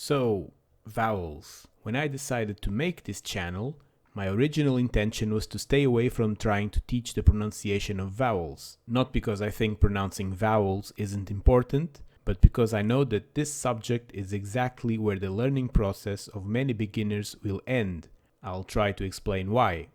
So, vowels. When I decided to make this channel, my original intention was to stay away from trying to teach the pronunciation of vowels. Not because I think pronouncing vowels isn't important, but because I know that this subject is exactly where the learning process of many beginners will end. I'll try to explain why.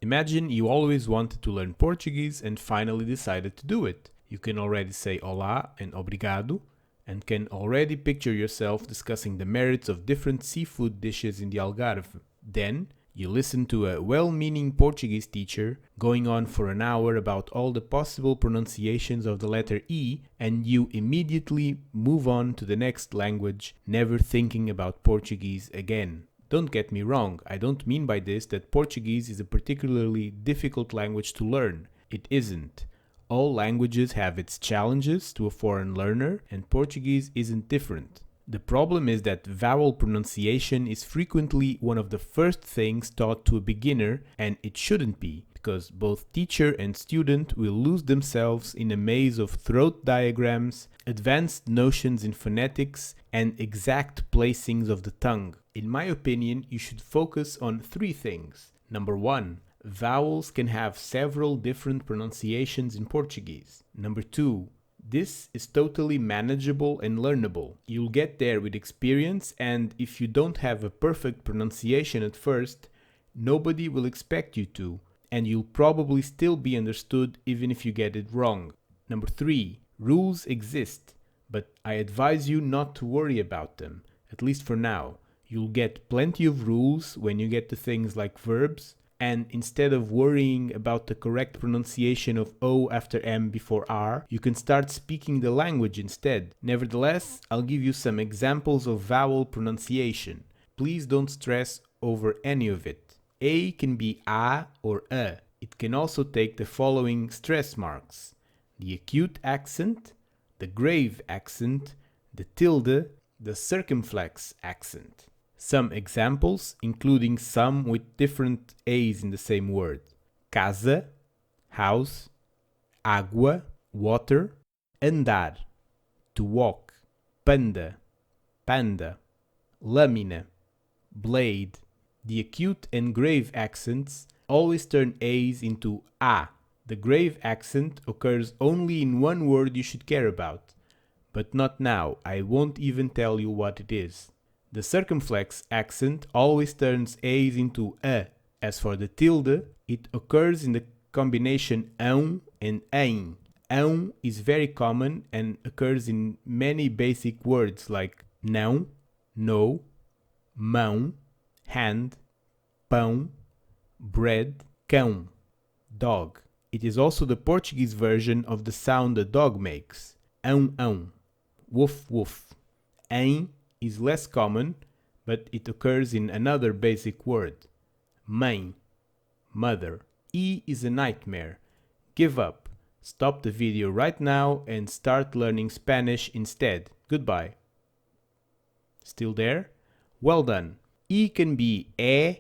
Imagine you always wanted to learn Portuguese and finally decided to do it. You can already say olá and obrigado, and can already picture yourself discussing the merits of different seafood dishes in the Algarve. Then, you listen to a well-meaning Portuguese teacher going on for an hour about all the possible pronunciations of the letter E, and you immediately move on to the next language, never thinking about Portuguese again. Don't get me wrong, I don't mean by this that Portuguese is a particularly difficult language to learn. It isn't. All languages have its challenges to a foreign learner, and Portuguese isn't different. The problem is that vowel pronunciation is frequently one of the first things taught to a beginner, and it shouldn't be, because both teacher and student will lose themselves in a maze of throat diagrams, advanced notions in phonetics, and exact placings of the tongue. In my opinion, you should focus on three things. Number one, vowels can have several different pronunciations in Portuguese. Number two, this is totally manageable and learnable. You'll get there with experience, and if you don't have a perfect pronunciation at first, nobody will expect you to, and you'll probably still be understood even if you get it wrong. Number three, rules exist, but I advise you not to worry about them, at least for now. You'll get plenty of rules when you get to things like verbs, and instead of worrying about the correct pronunciation of O after M before R, you can start speaking the language instead. Nevertheless, I'll give you some examples of vowel pronunciation. Please don't stress over any of it. A can be A or A. It can also take the following stress marks: the acute accent, the grave accent, the tilde, the circumflex accent. Some examples, including some with different A's in the same word: casa, house; água, water; andar, to walk; panda, panda; lâmina, blade. The acute and grave accents always turn A's into A. The grave accent occurs only in one word you should care about. But not now, I won't even tell you what it is. The circumflex accent always turns A's into A. As for the tilde, it occurs in the combination ão and em. Ão is very common and occurs in many basic words like não, no, mão, hand, pão, bread, cão, dog. It is also the Portuguese version of the sound a dog makes: ão, ão, woof, woof. Em is less common, but it occurs in another basic word: mãe, mother. E is a nightmare. Give up. Stop the video right now and start learning Spanish instead. Goodbye. Still there? Well done. E can be E,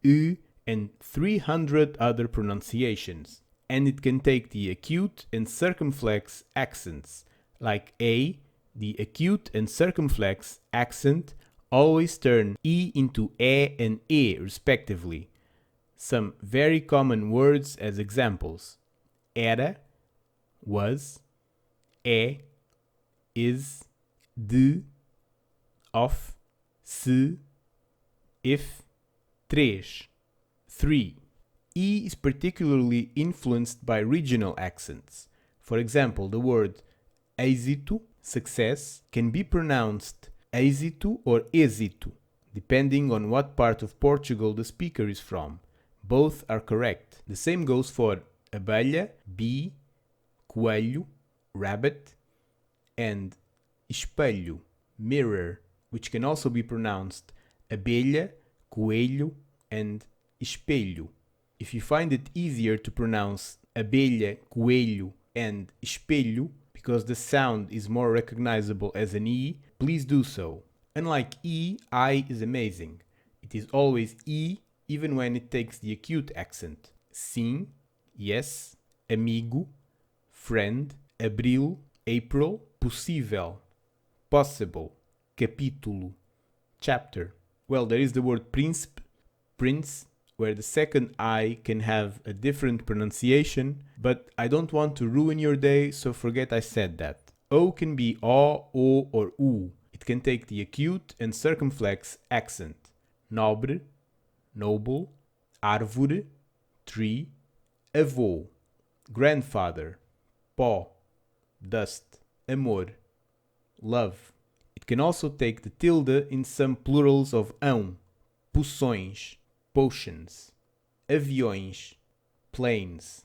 U, and 300 other pronunciations. And it can take the acute and circumflex accents, like A. The acute and circumflex accent always turn E into E and E respectively. Some very common words as examples: era, was; é, is; de, of; se, if; três, three. E is particularly influenced by regional accents. For example, the word êxito, success, can be pronounced êxito or êxito, depending on what part of Portugal the speaker is from. Both are correct. The same goes for abelha, bee; coelho, rabbit; and espelho, mirror, which can also be pronounced abelha, coelho, and espelho. If you find it easier to pronounce abelha, coelho, and espelho, because the sound is more recognizable as an E, please do so. Unlike E, I is amazing. It is always E, even when it takes the acute accent. Sim, yes; amigo, friend; abril, April; possível, possible; capítulo, chapter. Well, there is the word príncipe, prince, where the second I can have a different pronunciation, but I don't want to ruin your day, so forget I said that. O can be O, or U. It can take the acute and circumflex accent. Nobre, noble, árvore, tree, avô, grandfather, pó, dust, amor, love. It can also take the tilde in some plurals of ão, poções, potions, aviões, planes.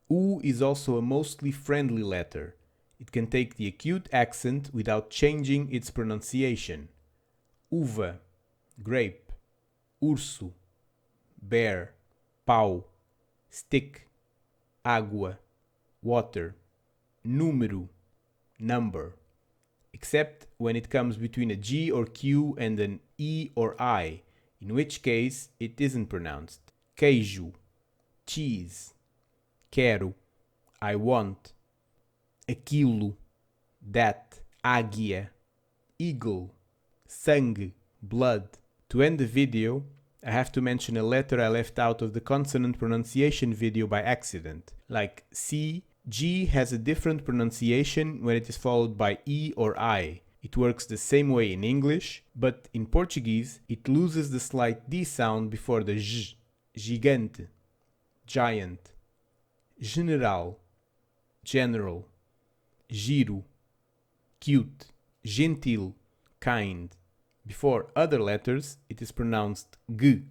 U is also a mostly friendly letter. It can take the acute accent without changing its pronunciation. Uva, grape, urso, bear, pau, stick, água, water, número, number. Except when it comes between a G or Q and an E or I, in which case it isn't pronounced. Queijo, cheese, quero, I want, aquilo, that, águia, eagle, sangue, blood. To end the video, I have to mention a letter I left out of the consonant pronunciation video by accident. Like C, G has a different pronunciation when it is followed by E or I. It works the same way in English, but in Portuguese it loses the slight D sound before the J. Gigante, giant, general, general, giro, cute, gentil, kind. Before other letters, it is pronounced G,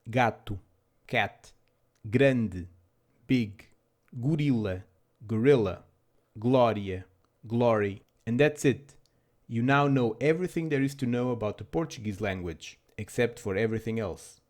gato, cat, grande, big, gorilla, gorilla, glória, glory. And that's it. You now know everything there is to know about the Portuguese language, except for everything else.